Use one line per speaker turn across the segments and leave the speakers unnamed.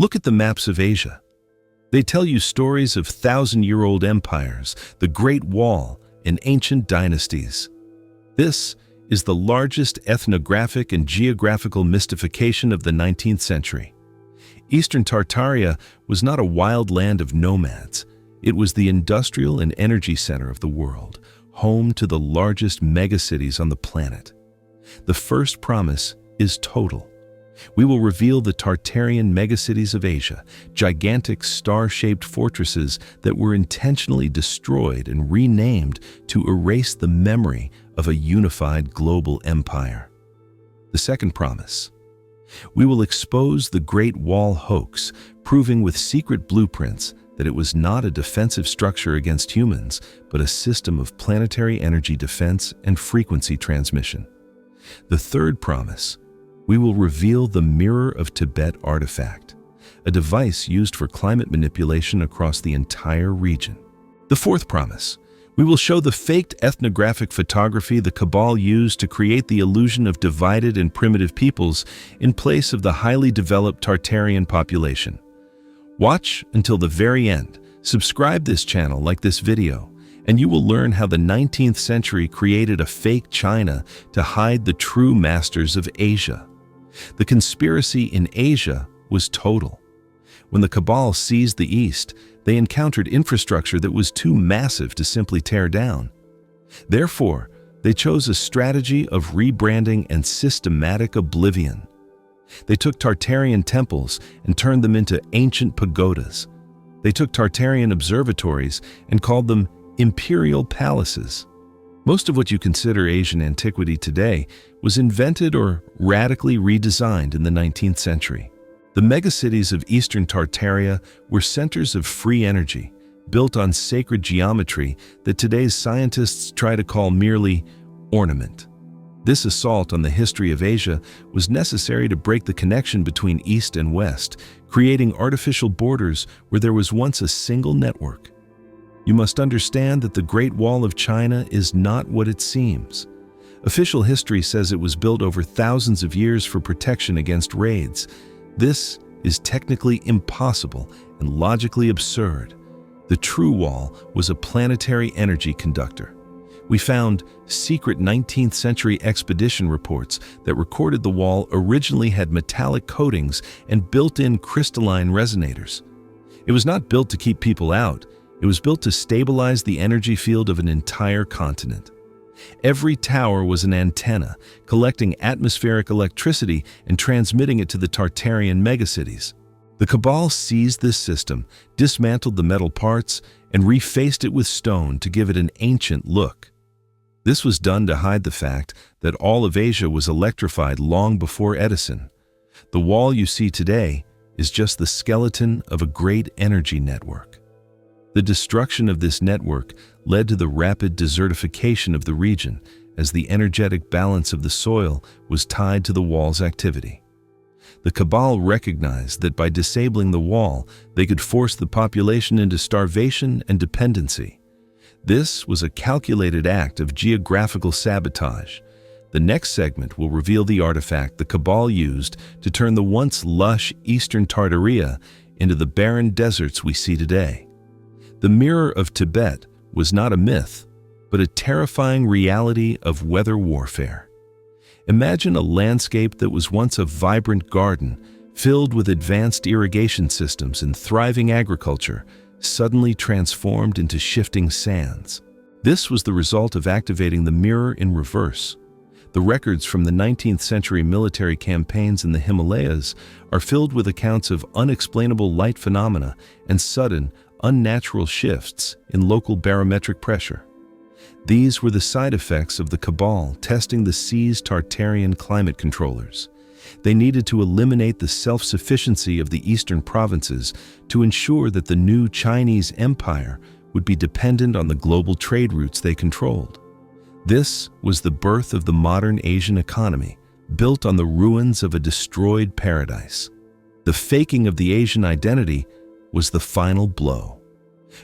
Look at the maps of Asia. They tell you stories of thousand-year-old empires, the Great Wall, and ancient dynasties. This is the largest ethnographic and geographical mystification of the 19th century. Eastern Tartaria was not a wild land of nomads. It was the industrial and energy center of the world, home to the largest megacities on the planet. The first promise is total. We will reveal the Tartarian megacities of Asia, gigantic star-shaped fortresses that were intentionally destroyed and renamed to erase the memory of a unified global empire. The second promise. We will expose the Great Wall hoax, proving with secret blueprints that it was not a defensive structure against humans, but a system of planetary energy defense and frequency transmission. The third promise. We will reveal the Mirror of Tibet artifact, a device used for climate manipulation across the entire region. The fourth promise. We will show the faked ethnographic photography the Cabal used to create the illusion of divided and primitive peoples in place of the highly developed Tartarian population. Watch until the very end. Subscribe this channel, like this video, and you will learn how the 19th century created a fake China to hide the true masters of Asia. The conspiracy in Asia was total. When the Cabal seized the East, they encountered infrastructure that was too massive to simply tear down. Therefore, they chose a strategy of rebranding and systematic oblivion. They took Tartarian temples and turned them into ancient pagodas. They took Tartarian observatories and called them imperial palaces. Most of what you consider Asian antiquity today was invented or radically redesigned in the 19th century. The megacities of Eastern Tartaria were centers of free energy, built on sacred geometry that today's scientists try to call merely ornament. This assault on the history of Asia was necessary to break the connection between East and West, creating artificial borders where there was once a single network. You must understand that the Great Wall of China is not what it seems. Official history says it was built over thousands of years for protection against raids. This is technically impossible and logically absurd. The true wall was a planetary energy conductor. We found secret 19th century expedition reports that recorded the wall originally had metallic coatings and built-in crystalline resonators. It was not built to keep people out. It was built to stabilize the energy field of an entire continent. Every tower was an antenna, collecting atmospheric electricity and transmitting it to the Tartarian megacities. The Cabal seized this system, dismantled the metal parts, and refaced it with stone to give it an ancient look. This was done to hide the fact that all of Asia was electrified long before Edison. The wall you see today is just the skeleton of a great energy network. The destruction of this network led to the rapid desertification of the region, as the energetic balance of the soil was tied to the wall's activity. The Cabal recognized that by disabling the wall, they could force the population into starvation and dependency. This was a calculated act of geographical sabotage. The next segment will reveal the artifact the Cabal used to turn the once lush Eastern Tartaria into the barren deserts we see today. The Mirror of Tibet was not a myth, but a terrifying reality of weather warfare. Imagine a landscape that was once a vibrant garden, filled with advanced irrigation systems and thriving agriculture, suddenly transformed into shifting sands. This was the result of activating the mirror in reverse. The records from the 19th century military campaigns in the Himalayas are filled with accounts of unexplainable light phenomena and sudden, unnatural shifts in local barometric pressure. These were the side effects of the Cabal testing the sea's Tartarian climate controllers. They needed to eliminate the self-sufficiency of the eastern provinces to ensure that the new Chinese empire would be dependent on the global trade routes they controlled. This was the birth of the modern Asian economy, built on the ruins of a destroyed paradise. The faking of the Asian identity was the final blow.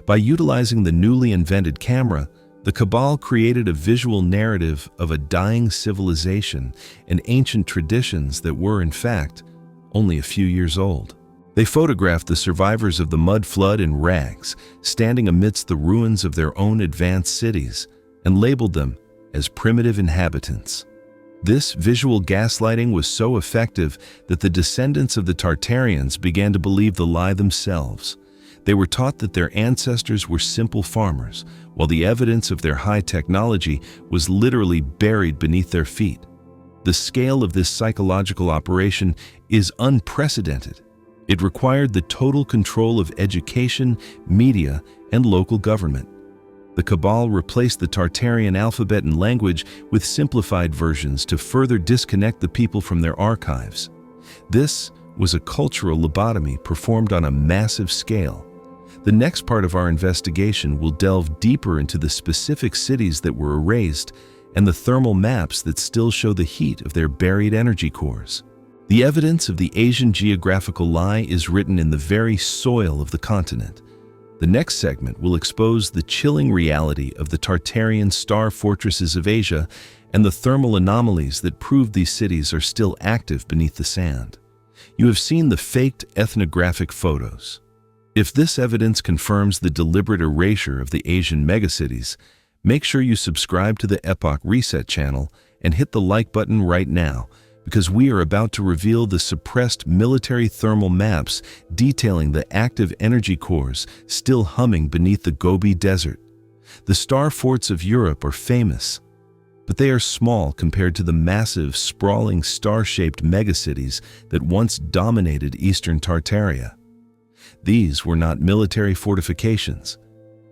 By utilizing the newly invented camera, the Cabal created a visual narrative of a dying civilization and ancient traditions that were, in fact, only a few years old. They photographed the survivors of the mud flood in rags, standing amidst the ruins of their own advanced cities, and labeled them as primitive inhabitants. This visual gaslighting was so effective that the descendants of the Tartarians began to believe the lie themselves. They were taught that their ancestors were simple farmers, while the evidence of their high technology was literally buried beneath their feet. The scale of this psychological operation is unprecedented. It required the total control of education, media, and local government. The cabal replaced the Tartarian alphabet and language with simplified versions to further disconnect the people from their archives. This was a cultural lobotomy performed on a massive scale. The next part of our investigation will delve deeper into the specific cities that were erased and the thermal maps that still show the heat of their buried energy cores. The evidence of the Asian geographical lie is written in the very soil of the continent. The next segment will expose the chilling reality of the Tartarian star fortresses of Asia and the thermal anomalies that prove these cities are still active beneath the sand. You have seen the faked ethnographic photos. If this evidence confirms the deliberate erasure of the Asian megacities, make sure you subscribe to the Epoch Reset channel and hit the like button right now, because we are about to reveal the suppressed military thermal maps detailing the active energy cores still humming beneath the Gobi Desert. The star forts of Europe are famous, but they are small compared to the massive, sprawling, star-shaped megacities that once dominated eastern Tartaria. These were not military fortifications.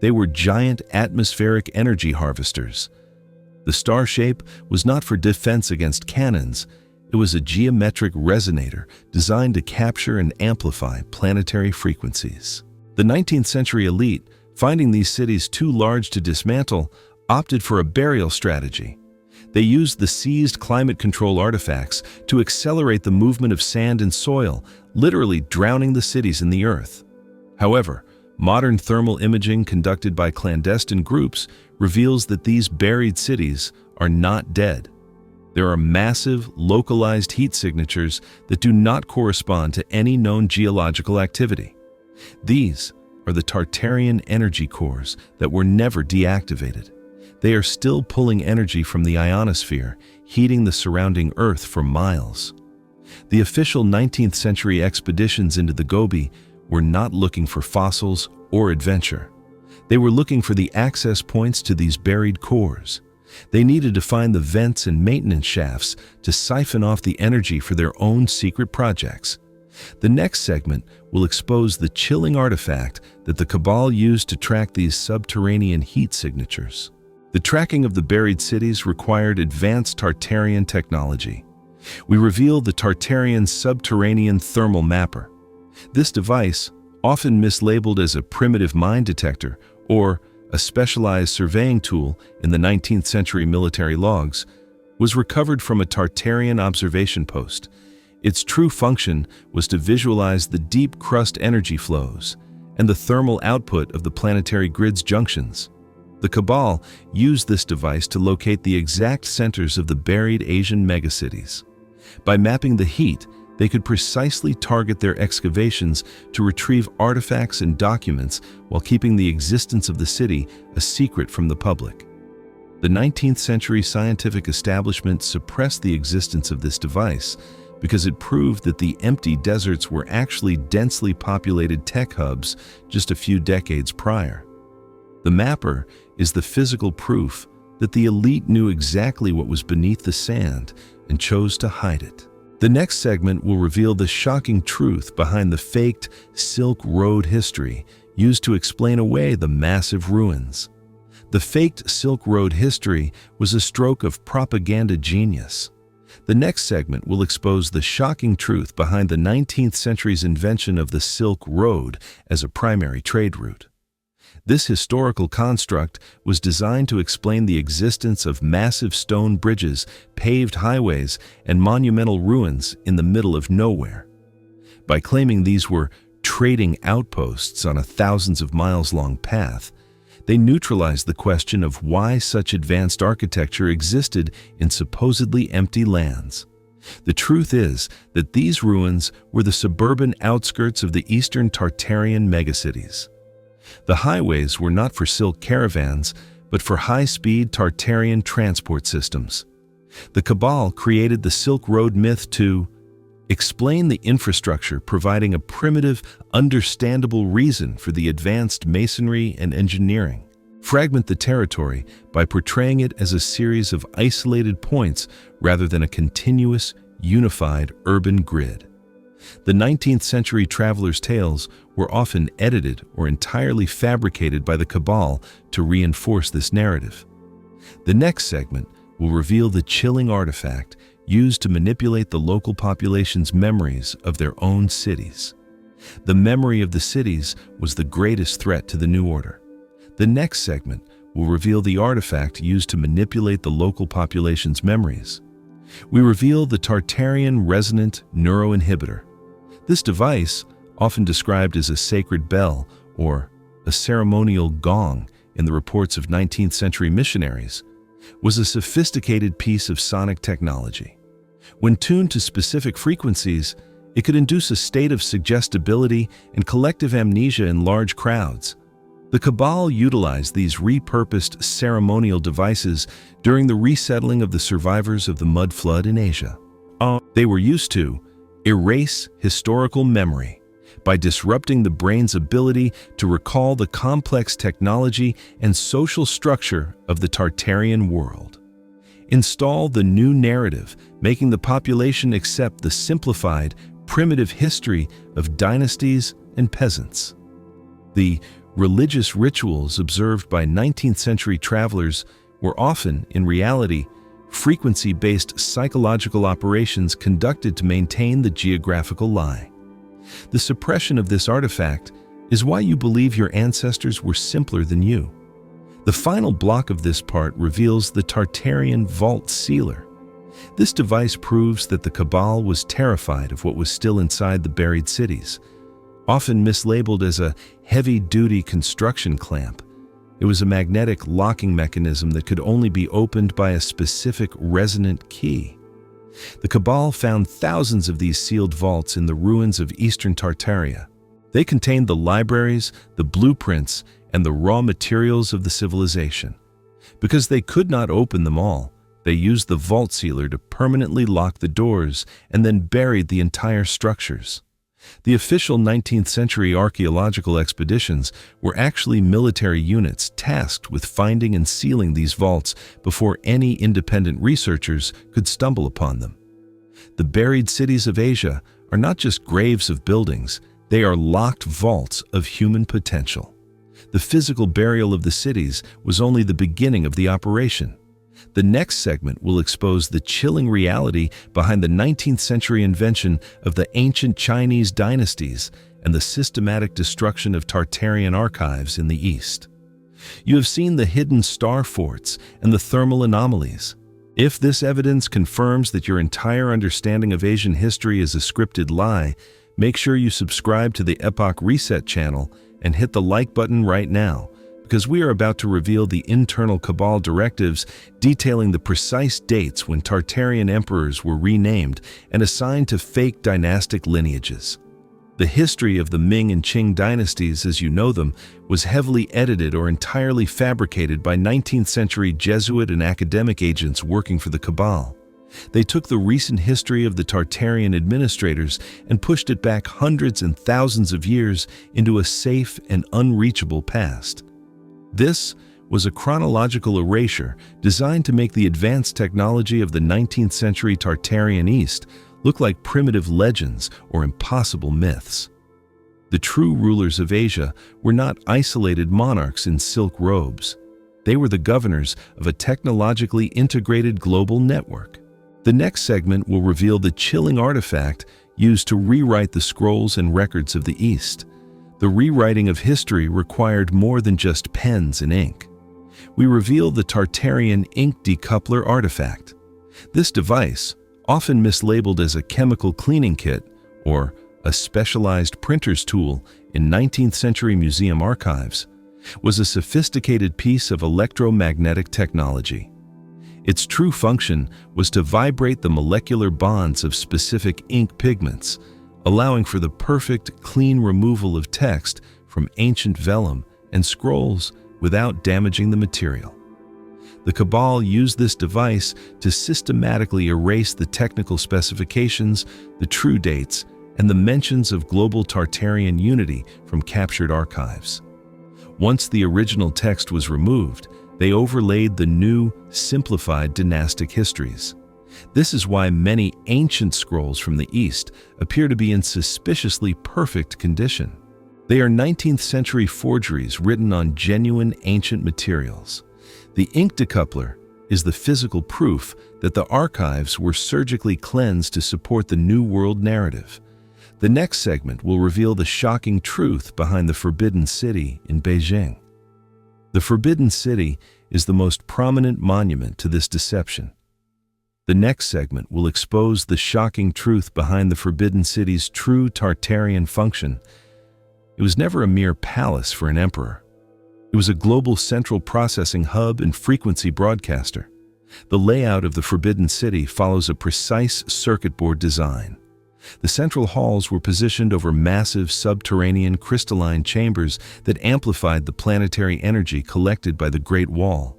They were giant atmospheric energy harvesters. The star shape was not for defense against cannons. It was a geometric resonator designed to capture and amplify planetary frequencies. The 19th century elite, finding these cities too large to dismantle, opted for a burial strategy. They used the seized climate control artifacts to accelerate the movement of sand and soil, literally drowning the cities in the earth. However, modern thermal imaging conducted by clandestine groups reveals that these buried cities are not dead. There are massive, localized heat signatures that do not correspond to any known geological activity. These are the Tartarian energy cores that were never deactivated. They are still pulling energy from the ionosphere, heating the surrounding Earth for miles. The official 19th century expeditions into the Gobi were not looking for fossils or adventure. They were looking for the access points to these buried cores. They needed to find the vents and maintenance shafts to siphon off the energy for their own secret projects. The next segment will expose the chilling artifact that the cabal used to track these subterranean heat signatures. The tracking of the buried cities required advanced Tartarian technology. We reveal the Tartarian subterranean thermal mapper. This device, often mislabeled as a primitive mine detector or a specialized surveying tool in the 19th century military logs, was recovered from a Tartarian observation post. Its true function was to visualize the deep crust energy flows and the thermal output of the planetary grid's junctions. The cabal used this device to locate the exact centers of the buried Asian megacities. By mapping the heat, they could precisely target their excavations to retrieve artifacts and documents while keeping the existence of the city a secret from the public. The 19th century scientific establishment suppressed the existence of this device because it proved that the empty deserts were actually densely populated tech hubs just a few decades prior. The mapper is the physical proof that the elite knew exactly what was beneath the sand and chose to hide it. The next segment will reveal the shocking truth behind the faked Silk Road history used to explain away the massive ruins. The faked Silk Road history was a stroke of propaganda genius. The next segment will expose the shocking truth behind the 19th century's invention of the Silk Road as a primary trade route. This historical construct was designed to explain the existence of massive stone bridges, paved highways, and monumental ruins in the middle of nowhere. By claiming these were trading outposts on a thousands of miles long path, they neutralized the question of why such advanced architecture existed in supposedly empty lands. The truth is that these ruins were the suburban outskirts of the eastern Tartarian megacities. The highways were not for silk caravans, but for high-speed Tartarian transport systems. The Cabal created the Silk Road myth to explain the infrastructure, providing a primitive, understandable reason for the advanced masonry and engineering. Fragment the territory by portraying it as a series of isolated points rather than a continuous, unified urban grid. The 19th century travelers' tales were often edited or entirely fabricated by the Cabal to reinforce this narrative. The next segment will reveal the chilling artifact used to manipulate the local population's memories of their own cities. The memory of the cities was the greatest threat to the New Order. The next segment will reveal the artifact used to manipulate the local population's memories. We reveal the Tartarian resonant neuroinhibitor. This device, often described as a sacred bell or a ceremonial gong in the reports of 19th century missionaries, was a sophisticated piece of sonic technology. When tuned to specific frequencies, it could induce a state of suggestibility and collective amnesia in large crowds. The Cabal utilized these repurposed ceremonial devices during the resettling of the survivors of the mud flood in Asia. They were used to erase historical memory by disrupting the brain's ability to recall the complex technology and social structure of the Tartarian world. Install the new narrative, making the population accept the simplified, primitive history of dynasties and peasants. The religious rituals observed by 19th century travelers were often, in reality, frequency-based psychological operations conducted to maintain the geographical lie. The suppression of this artifact is why you believe your ancestors were simpler than you. The final block of this part reveals the Tartarian Vault Sealer. This device proves that the Cabal was terrified of what was still inside the buried cities. Often mislabeled as a heavy-duty construction clamp, it was a magnetic locking mechanism that could only be opened by a specific resonant key. The Cabal found thousands of these sealed vaults in the ruins of eastern Tartaria. They contained the libraries, the blueprints, and the raw materials of the civilization. Because they could not open them all, they used the vault sealer to permanently lock the doors and then buried the entire structures. The official 19th century archaeological expeditions were actually military units tasked with finding and sealing these vaults before any independent researchers could stumble upon them. The buried cities of Asia are not just graves of buildings, they are locked vaults of human potential. The physical burial of the cities was only the beginning of the operation. The next segment will expose the chilling reality behind the 19th century invention of the ancient Chinese dynasties and the systematic destruction of Tartarian archives in the East. You have seen the hidden star forts and the thermal anomalies. If this evidence confirms that your entire understanding of Asian history is a scripted lie, make sure you subscribe to the Epoch Reset channel and hit the like button right now, because we are about to reveal the internal Cabal directives detailing the precise dates when Tartarian emperors were renamed and assigned to fake dynastic lineages. The history of the Ming and Qing dynasties as you know them was heavily edited or entirely fabricated by 19th century Jesuit and academic agents working for the Cabal. They took the recent history of the Tartarian administrators and pushed it back hundreds and thousands of years into a safe and unreachable past. This was a chronological erasure designed to make the advanced technology of the 19th century Tartarian East look like primitive legends or impossible myths. The true rulers of Asia were not isolated monarchs in silk robes. They were the governors of a technologically integrated global network. The next segment will reveal the chilling artifact used to rewrite the scrolls and records of the East. The rewriting of history required more than just pens and ink. We reveal the Tartarian ink decoupler artifact. This device, often mislabeled as a chemical cleaning kit or a specialized printer's tool in 19th century museum archives, was a sophisticated piece of electromagnetic technology. Its true function was to vibrate the molecular bonds of specific ink pigments, allowing for the perfect, clean removal of text from ancient vellum and scrolls without damaging the material. The Cabal used this device to systematically erase the technical specifications, the true dates, and the mentions of global Tartarian unity from captured archives. Once the original text was removed, they overlaid the new, simplified dynastic histories. This is why many ancient scrolls from the East appear to be in suspiciously perfect condition. They are 19th century forgeries written on genuine ancient materials. The ink decoupler is the physical proof that the archives were surgically cleansed to support the New World narrative. The next segment will reveal the shocking truth behind the Forbidden City in Beijing. The Forbidden City is the most prominent monument to this deception. The next segment will expose the shocking truth behind the Forbidden City's true Tartarian function. It was never a mere palace for an emperor. It was a global central processing hub and frequency broadcaster. The layout of the Forbidden City follows a precise circuit board design. The central halls were positioned over massive subterranean crystalline chambers that amplified the planetary energy collected by the Great Wall.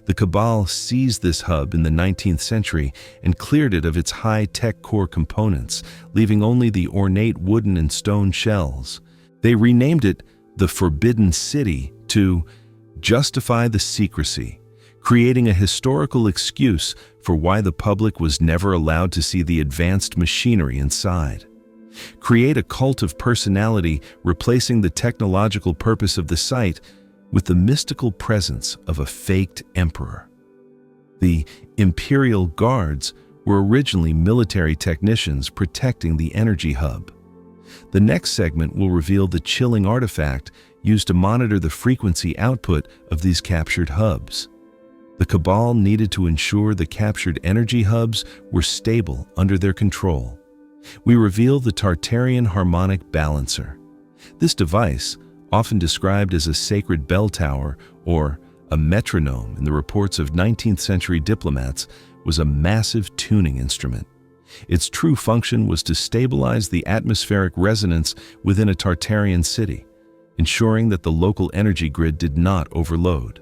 The Cabal seized this hub in the 19th century and cleared it of its high-tech core components, leaving only the ornate wooden and stone shells. They renamed it the Forbidden City to justify the secrecy, creating a historical excuse for why the public was never allowed to see the advanced machinery inside. Create a cult of personality, replacing the technological purpose of the site with the mystical presence of a faked emperor. The Imperial Guards were originally military technicians protecting the energy hub. The next segment will reveal the chilling artifact used to monitor the frequency output of these captured hubs. The Cabal needed to ensure the captured energy hubs were stable under their control. We reveal the Tartarian harmonic balancer. This device, often described as a sacred bell tower or a metronome in the reports of 19th century diplomats, was a massive tuning instrument. Its true function was to stabilize the atmospheric resonance within a Tartarian city, ensuring that the local energy grid did not overload.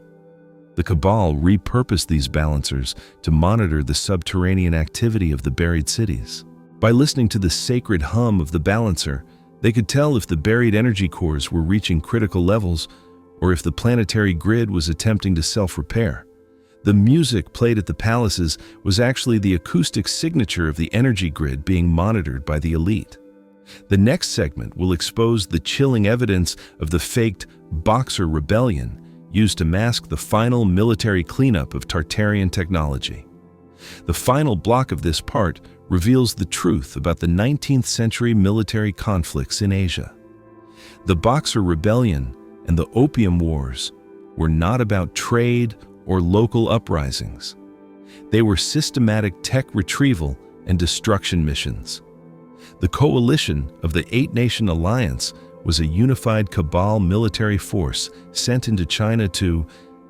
The Cabal repurposed these balancers to monitor the subterranean activity of the buried cities. By listening to the sacred hum of the balancer, they could tell if the buried energy cores were reaching critical levels or if the planetary grid was attempting to self-repair. The music played at the palaces was actually the acoustic signature of the energy grid being monitored by the elite. The next segment will expose the chilling evidence of the faked Boxer Rebellion used to mask the final military cleanup of Tartarian technology. The final block of this part reveals the truth about the 19th century military conflicts in Asia. The Boxer Rebellion and the Opium Wars were not about trade or local uprisings. They were systematic tech retrieval and destruction missions. The coalition of the Eight-Nation Alliance was a unified Cabal military force sent into China to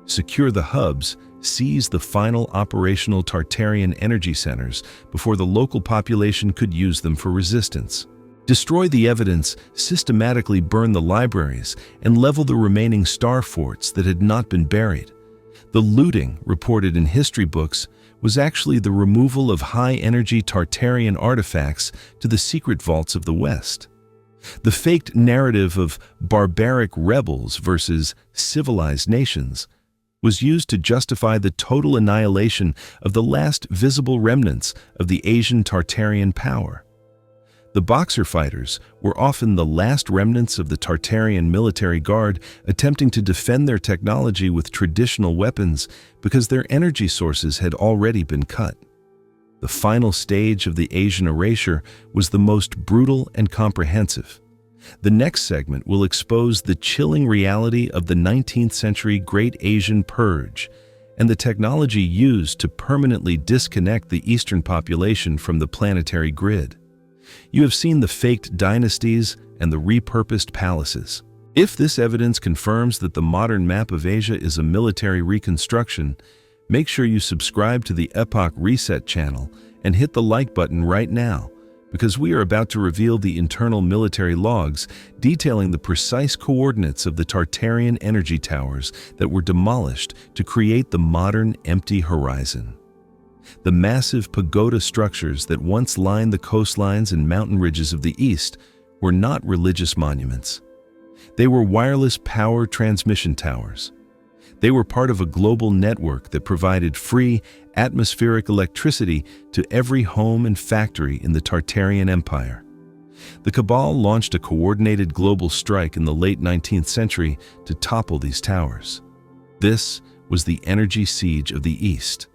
secure the hubs, seize the final operational Tartarian energy centers before the local population could use them for resistance, destroy the evidence, systematically burn the libraries, and level the remaining star forts that had not been buried. The looting, reported in history books, was actually the removal of high-energy Tartarian artifacts to the secret vaults of the West. The faked narrative of barbaric rebels versus civilized nations was used to justify the total annihilation of the last visible remnants of the Asian Tartarian power. The Boxer fighters were often the last remnants of the Tartarian military guard attempting to defend their technology with traditional weapons because their energy sources had already been cut. The final stage of the Asian erasure was the most brutal and comprehensive. The next segment will expose the chilling reality of the 19th century Great Asian Purge and the technology used to permanently disconnect the Eastern population from the planetary grid. You have seen the faked dynasties and the repurposed palaces. If this evidence confirms that the modern map of Asia is a military reconstruction, Make sure you subscribe to the Epoch Reset channel and hit the like button right now, because we are about to reveal the internal military logs detailing the precise coordinates of the Tartarian energy towers that were demolished to create the modern empty horizon. The massive pagoda structures that once lined the coastlines and mountain ridges of the East were not religious monuments. They were wireless power transmission towers. They were part of a global network that provided free atmospheric electricity to every home and factory in the Tartarian Empire. The Cabal launched a coordinated global strike in the late 19th century to topple these towers. This was the energy siege of the East.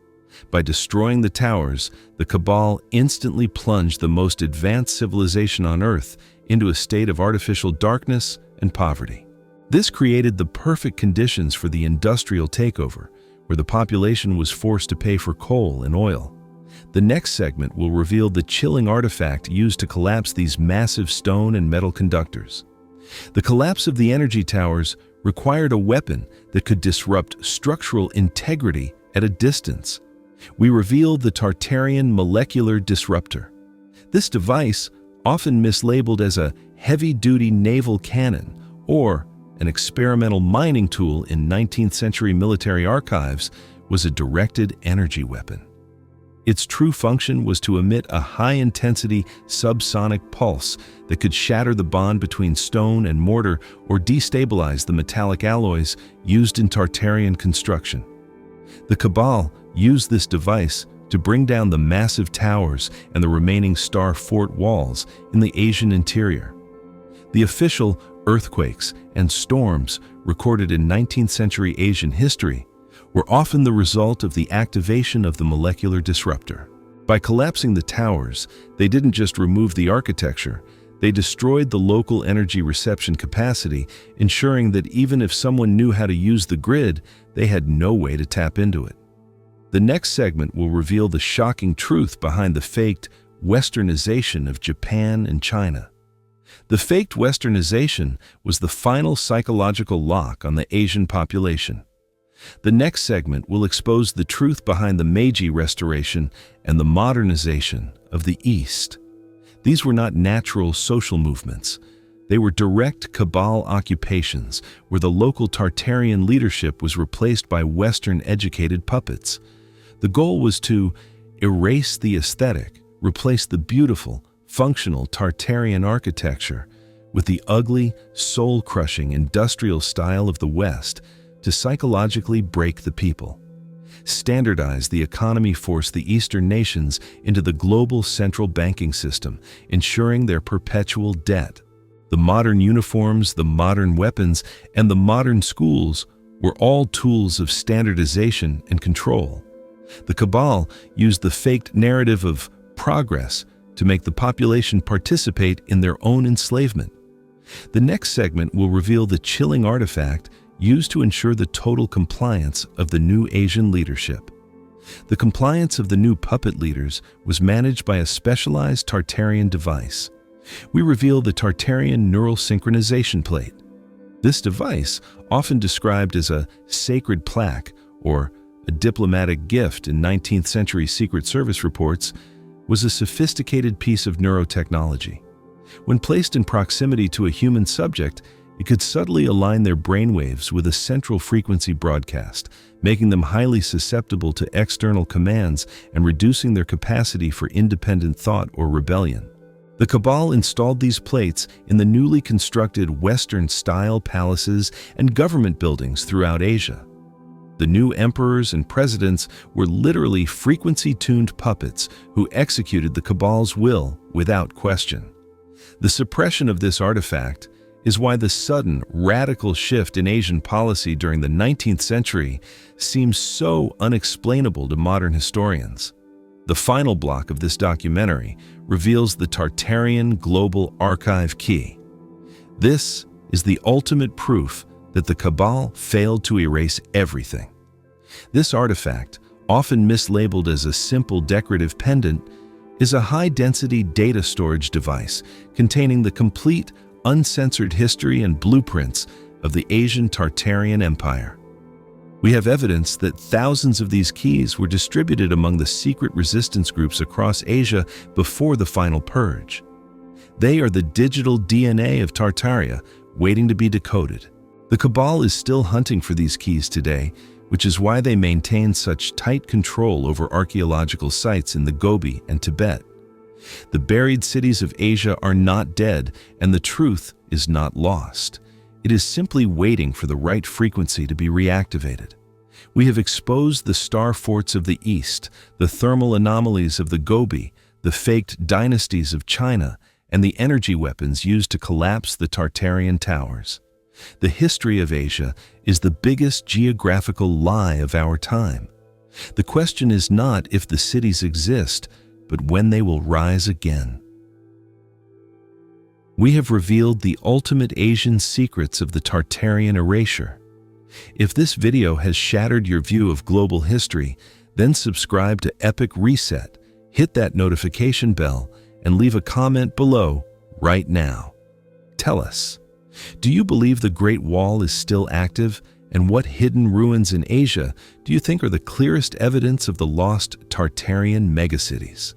By destroying the towers, the Cabal instantly plunged the most advanced civilization on Earth into a state of artificial darkness and poverty. This created the perfect conditions for the industrial takeover, where the population was forced to pay for coal and oil. The next segment will reveal the chilling artifact used to collapse these massive stone and metal conductors. The collapse of the energy towers required a weapon that could disrupt structural integrity at a distance. We reveal the Tartarian molecular disruptor. This device, often mislabeled as a heavy-duty naval cannon or an experimental mining tool in 19th century military archives, was a directed energy weapon. Its true function was to emit a high-intensity subsonic pulse that could shatter the bond between stone and mortar or destabilize the metallic alloys used in Tartarian construction. The Cabal used this device to bring down the massive towers and the remaining star fort walls in the Asian interior. The official earthquakes and storms recorded in 19th century Asian history were often the result of the activation of the molecular disruptor. By collapsing the towers, they didn't just remove the architecture, they destroyed the local energy reception capacity, ensuring that even if someone knew how to use the grid, they had no way to tap into it. The next segment will reveal the shocking truth behind the faked westernization of Japan and China. The faked westernization was the final psychological lock on the Asian population. The next segment will expose the truth behind the Meiji Restoration and the modernization of the East. These were not natural social movements. They were direct Cabal occupations where the local Tartarian leadership was replaced by Western-educated puppets. The goal was to erase the aesthetic, replace the beautiful, functional Tartarian architecture with the ugly, soul-crushing industrial style of the West to psychologically break the people. Standardize the economy forced the Eastern nations into the global central banking system, ensuring their perpetual debt. The modern uniforms, the modern weapons, and the modern schools were all tools of standardization and control. The Cabal used the faked narrative of progress to make the population participate in their own enslavement. The next segment will reveal the chilling artifact used to ensure the total compliance of the new Asian leadership. The compliance of the new puppet leaders was managed by a specialized Tartarian device. We reveal the Tartarian neural synchronization plate. This device, often described as a sacred plaque or a diplomatic gift in 19th century Secret Service reports, was a sophisticated piece of neurotechnology. When placed in proximity to a human subject, it could subtly align their brainwaves with a central frequency broadcast, making them highly susceptible to external commands and reducing their capacity for independent thought or rebellion. The Cabal installed these plates in the newly constructed Western-style palaces and government buildings throughout Asia. The new emperors and presidents were literally frequency-tuned puppets who executed the Cabal's will without question. The suppression of this artifact is why the sudden, radical shift in Asian policy during the 19th century seems so unexplainable to modern historians. The final block of this documentary reveals the Tartarian Global Archive Key. This is the ultimate proof that the Cabal failed to erase everything. This artifact, often mislabeled as a simple decorative pendant, is a high-density data storage device containing the complete, uncensored history and blueprints of the Asian Tartarian Empire. We have evidence that thousands of these keys were distributed among the secret resistance groups across Asia before the final purge. They are the digital DNA of Tartaria, waiting to be decoded. The Cabal is still hunting for these keys today, which is why they maintain such tight control over archaeological sites in the Gobi and Tibet. The buried cities of Asia are not dead, and the truth is not lost. It is simply waiting for the right frequency to be reactivated. We have exposed the star forts of the East, the thermal anomalies of the Gobi, the faked dynasties of China, and the energy weapons used to collapse the Tartarian towers. The history of Asia is the biggest geographical lie of our time. The question is not if the cities exist, but when they will rise again. We have revealed the ultimate Asian secrets of the Tartarian erasure. If this video has shattered your view of global history, then subscribe to Epoch Reset, hit that notification bell, and leave a comment below right now. Tell us, do you believe the Great Wall is still active, and what hidden ruins in Asia do you think are the clearest evidence of the lost Tartarian megacities?